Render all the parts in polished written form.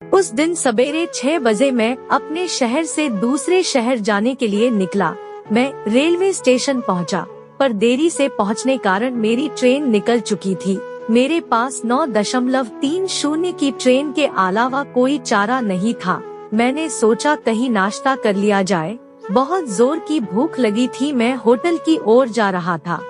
उस दिन सवेरे 6 बजे मैं अपने शहर से दूसरे शहर जाने के लिए निकला। मैं रेलवे स्टेशन पहुंचा, पर देरी से पहुंचने कारण मेरी ट्रेन निकल चुकी थी। मेरे पास 9.30 की ट्रेन के अलावा कोई चारा नहीं था। मैंने सोचा कहीं नाश्ता कर लिया जाए। बहुत जोर की भूख लगी थी। मैं होटल की ओर जा रहा था।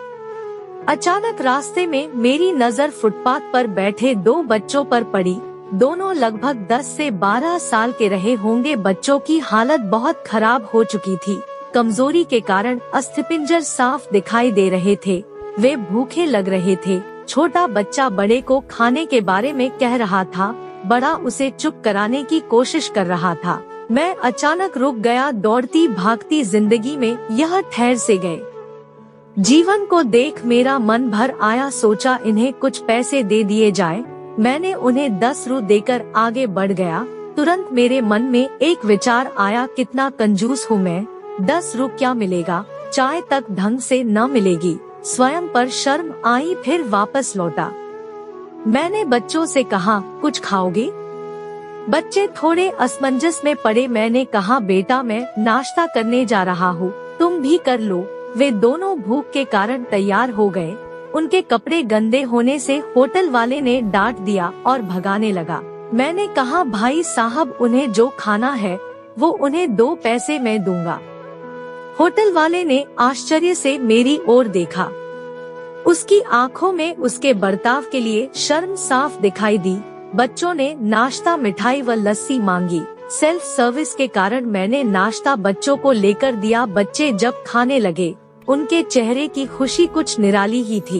अचानक रास्ते में मेरी नजर फुटपाथ पर बैठे 2 बच्चों पर पड़ी। दोनों लगभग 10 से 12 साल के रहे होंगे। बच्चों की हालत बहुत खराब हो चुकी थी। कमजोरी के कारण अस्थिपिंजर साफ दिखाई दे रहे थे। वे भूखे लग रहे थे। छोटा बच्चा बड़े को खाने के बारे में कह रहा था। बड़ा उसे चुप कराने की कोशिश कर रहा था। मैं अचानक रुक गया। दौड़ती भागती जिंदगी में यह ठहर से गए। जीवन को देख मेरा मन भर आया। सोचा इन्हें कुछ पैसे दे दिए जाए। मैंने उन्हें 10 रू देकर आगे बढ़ गया। तुरंत मेरे मन में एक विचार आया, कितना कंजूस हूँ मैं। 10 रू क्या मिलेगा, चाय तक ढंग से न मिलेगी। स्वयं पर शर्म आई, फिर वापस लौटा। मैंने बच्चों से कहा, कुछ खाओगे? बच्चे थोड़े असमंजस में पड़े। मैंने कहा, बेटा मैं नाश्ता करने जा रहा हूँ, तुम भी कर लो। वे दोनों भूख के कारण तैयार हो गए। उनके कपड़े गंदे होने से होटल वाले ने डांट दिया और भगाने लगा। मैंने कहा, भाई साहब उन्हें जो खाना है वो उन्हें 2 पैसे मैं दूंगा। होटल वाले ने आश्चर्य से मेरी ओर देखा। उसकी आंखों में उसके बर्ताव के लिए शर्म साफ दिखाई दी। बच्चों ने नाश्ता, मिठाई व लस्सी मांगी। सेल्फ सर्विस के कारण मैंने नाश्ता बच्चों को लेकर दिया। बच्चे जब खाने लगे उनके चेहरे की खुशी कुछ निराली ही थी।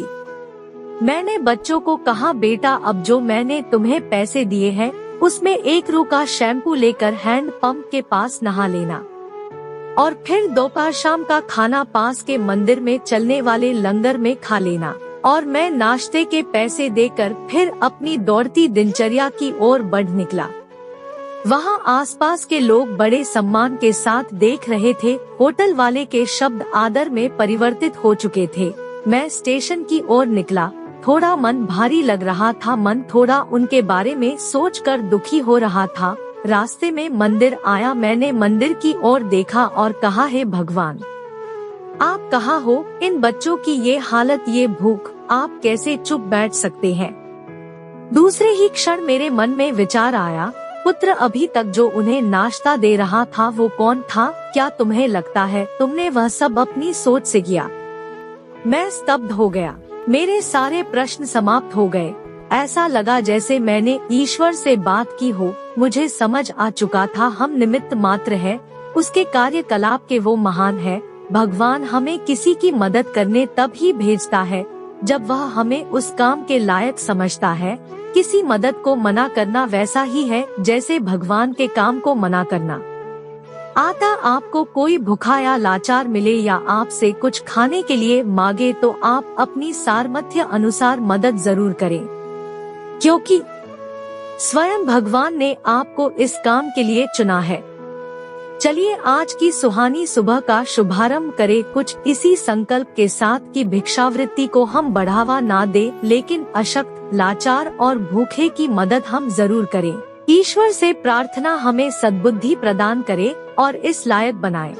मैंने बच्चों को कहा, बेटा अब जो मैंने तुम्हें पैसे दिए हैं उसमें 1 रू का शैम्पू लेकर हैंड पंप के पास नहा लेना और फिर दोपहर शाम का खाना पास के मंदिर में चलने वाले लंगर में खा लेना। और मैं नाश्ते के पैसे देकर फिर अपनी दौड़ती दिनचर्या की ओर बढ़ निकला। वहाँ आसपास के लोग बड़े सम्मान के साथ देख रहे थे। होटल वाले के शब्द आदर में परिवर्तित हो चुके थे। मैं स्टेशन की ओर निकला। थोड़ा मन भारी लग रहा था। मन थोड़ा उनके बारे में सोचकर दुखी हो रहा था। रास्ते में मंदिर आया। मैंने मंदिर की ओर देखा और कहा, हे भगवान, आप कहाँ हो? इन बच्चों की ये हालत, ये भूख, आप कैसे चुप बैठ सकते हैं? दूसरे ही क्षण मेरे मन में विचार आया, पुत्र अभी तक जो उन्हें नाश्ता दे रहा था वो कौन था? क्या तुम्हें लगता है तुमने वह सब अपनी सोच से किया? मैं स्तब्ध हो गया। मेरे सारे प्रश्न समाप्त हो गए। ऐसा लगा जैसे मैंने ईश्वर से बात की हो। मुझे समझ आ चुका था हम निमित्त मात्र है, उसके कार्यकलाप के वो महान है। भगवान हमें किसी की मदद करने तब ही भेजता है जब वह हमें उस काम के लायक समझता है। किसी मदद को मना करना वैसा ही है जैसे भगवान के काम को मना करना। आता आपको कोई भूखा या लाचार मिले या आपसे कुछ खाने के लिए मांगे तो आप अपनी सामर्थ्य अनुसार मदद जरूर करें, क्योंकि स्वयं भगवान ने आपको इस काम के लिए चुना है। चलिए आज की सुहानी सुबह का शुभारंभ करें कुछ इसी संकल्प के साथ कि भिक्षावृत्ति को हम बढ़ावा ना दे, लेकिन अशक्त, लाचार और भूखे की मदद हम जरूर करें। ईश्वर से प्रार्थना हमें सद्बुद्धि प्रदान करे और इस लायक बनाए।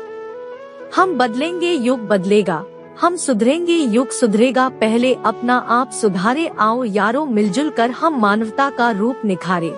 हम बदलेंगे, युग बदलेगा। हम सुधरेंगे, युग सुधरेगा। पहले अपना आप सुधारे। आओ यारों, मिलजुल कर हम मानवता का रूप निखारे।